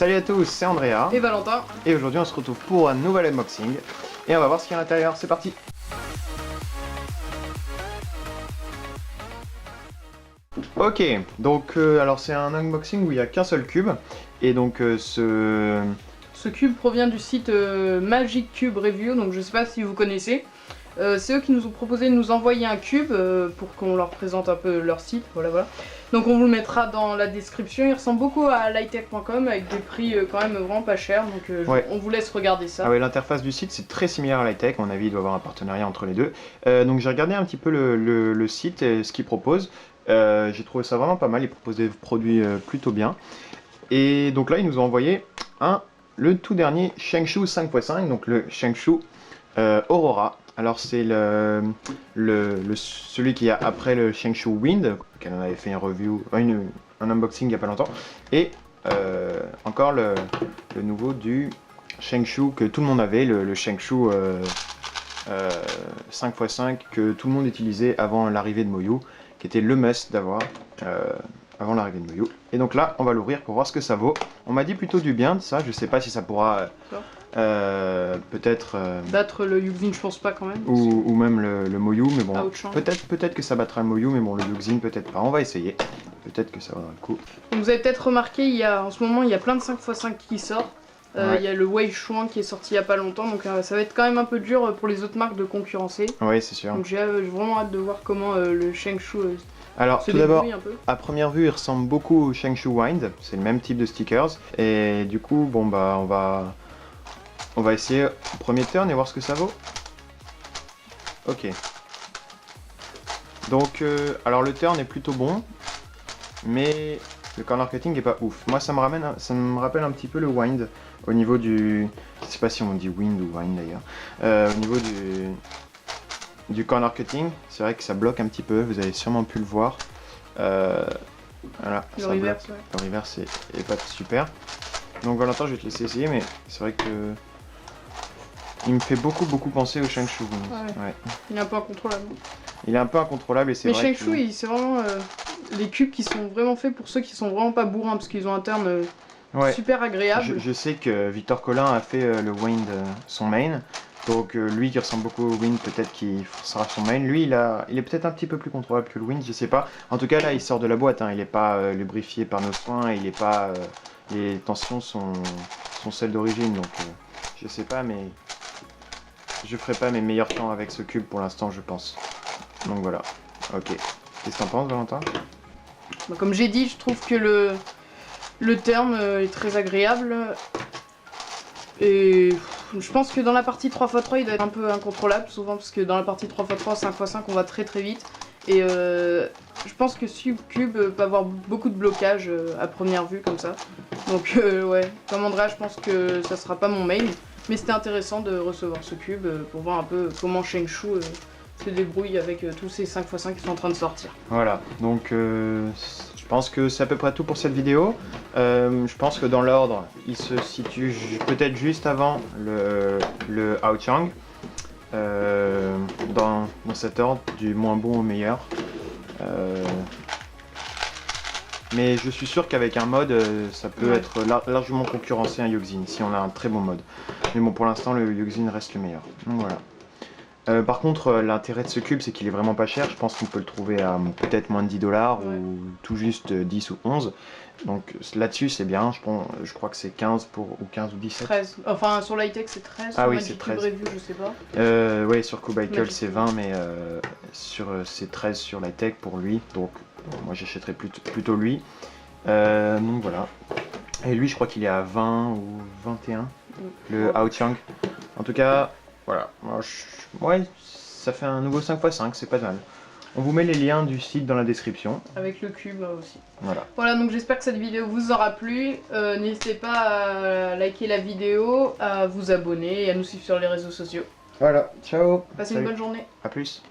Salut à tous, c'est Andrea et Valentin. Et aujourd'hui on se retrouve pour un nouvel unboxing. Et on va voir ce qu'il y a à l'intérieur, c'est parti. Ok, donc alors c'est un unboxing où il n'y a qu'un seul cube. Et donc ce cube provient du site Magic Cube Review, donc je sais pas si vous connaissez. C'est eux qui nous ont proposé de nous envoyer un cube pour qu'on leur présente un peu leur site, voilà. Donc on vous le mettra dans la description. Il ressemble beaucoup à lightech.com avec des prix quand même vraiment pas chers, donc ouais. On vous laisse regarder ça. Ah ouais, l'interface du site c'est très similaire à lightech, à mon avis il doit y avoir un partenariat entre les deux. Donc j'ai regardé un petit peu le site et ce qu'ils proposent. J'ai trouvé ça vraiment pas mal, ils proposent des produits plutôt bien. Et donc là ils nous ont envoyé le tout dernier Shengshu 5.5, donc le Shengshu Aurora. Alors c'est celui qui a après le Shengshu Wind, qu'elle en avait fait une review, un unboxing il n'y a pas longtemps, et encore le nouveau du Shengshu que tout le monde avait, le Shengshu 5x5 que tout le monde utilisait avant l'arrivée de Moyu, qui était le must d'avoir avant l'arrivée de Moyu. Et donc là on va l'ouvrir pour voir ce que ça vaut. On m'a dit plutôt du bien de ça, je sais pas si ça pourra peut-être battre le Yuxin, je pense pas quand même. Ou même le Moyu, mais bon, peut-être que ça battra le Moyu, mais bon, le Yuxin peut-être pas. On va essayer. Peut-être que ça vaudra le coup. Donc, vous avez peut-être remarqué, en ce moment, il y a plein de 5x5 qui sortent. Ouais. Il y a le Wei Shuang qui est sorti il y a pas longtemps, donc ça va être quand même un peu dur pour les autres marques de concurrencer. Oui, c'est sûr. Donc j'ai vraiment hâte de voir comment le Shengshu alors, tout d'abord, à première vue, il ressemble beaucoup au Shengshu Wind. C'est le même type de stickers. Et du coup, bon bah, on va essayer le premier turn et voir ce que ça vaut. Ok. Donc, alors le turn est plutôt bon, mais le corner cutting est pas ouf. Moi, ça me rappelle un petit peu le wind au niveau du, je sais pas si on dit wind ou wind d'ailleurs. Au niveau du corner cutting, c'est vrai que ça bloque un petit peu. Vous avez sûrement pu le voir. Voilà, le reverse, ouais. Le reverse est pas super. Donc Valentin, je vais te laisser essayer, mais c'est vrai que il me fait beaucoup penser au Shengshu. Ouais. Il est un peu incontrôlable. Il est un peu incontrôlable et c'est vrai. Mais Shengshu, c'est vraiment les cubes qui sont vraiment faits pour ceux qui sont vraiment pas bourrins, parce qu'ils ont un turn super agréable. Je sais que Victor Collin a fait le Wind son main. Donc lui qui ressemble beaucoup au Wind, peut-être qu'il sera son main. Lui il est peut-être un petit peu plus contrôlable que le Wind, je sais pas. En tout cas là il sort de la boîte, il n'est pas lubrifié par nos soins, il est pas. Les tensions sont celles d'origine, donc je sais pas, mais je ferai pas mes meilleurs temps avec ce cube pour l'instant, je pense. Donc voilà, ok. Qu'est-ce que t'en penses, Valentin? Bah, comme j'ai dit, je trouve que le terme est très agréable. Et je pense que dans la partie 3x3, il doit être un peu incontrôlable, souvent, parce que dans la partie 3x3, 5x5, on va très vite. Et je pense que ce cube peut avoir beaucoup de blocage à première vue, comme ça. Donc ouais, comme Andrea, je pense que ça sera pas mon main. Mais c'était intéressant de recevoir ce cube pour voir un peu comment Shengshu se débrouille avec tous ces 5x5 qui sont en train de sortir. Voilà, donc je pense que c'est à peu près tout pour cette vidéo. Je pense que dans l'ordre, il se situe peut-être juste avant le Haochang. Dans cet ordre, du moins bon au meilleur. Mais je suis sûr qu'avec un mode, ça peut être largement concurrencer un Yuxin, si on a un très bon mode. Mais bon, pour l'instant, le Yuxin reste le meilleur. Donc voilà. Par contre, l'intérêt de ce cube, c'est qu'il est vraiment pas cher. Je pense qu'on peut le trouver à peut-être moins de 10 $, ou tout juste 10 ou 11. Donc là-dessus, c'est bien. Je crois que c'est 15 ou 15 ou 17. 13. Enfin, sur Lightech, c'est 13. Ah oui, c'est 13. Sur Review, je sais pas. Oui, sur Kubicle, c'est 20, mais c'est 13 sur Lightech pour lui. Donc moi, j'achèterais plutôt lui. Donc voilà. Et lui, je crois qu'il est à 20 ou 21, le Haochang. En tout cas, voilà. Ouais, ça fait un nouveau 5x5, c'est pas mal. On vous met les liens du site dans la description. Avec le cube aussi. Voilà, donc j'espère que cette vidéo vous aura plu. N'hésitez pas à liker la vidéo, à vous abonner et à nous suivre sur les réseaux sociaux. Voilà, ciao. Passez une bonne journée. A plus.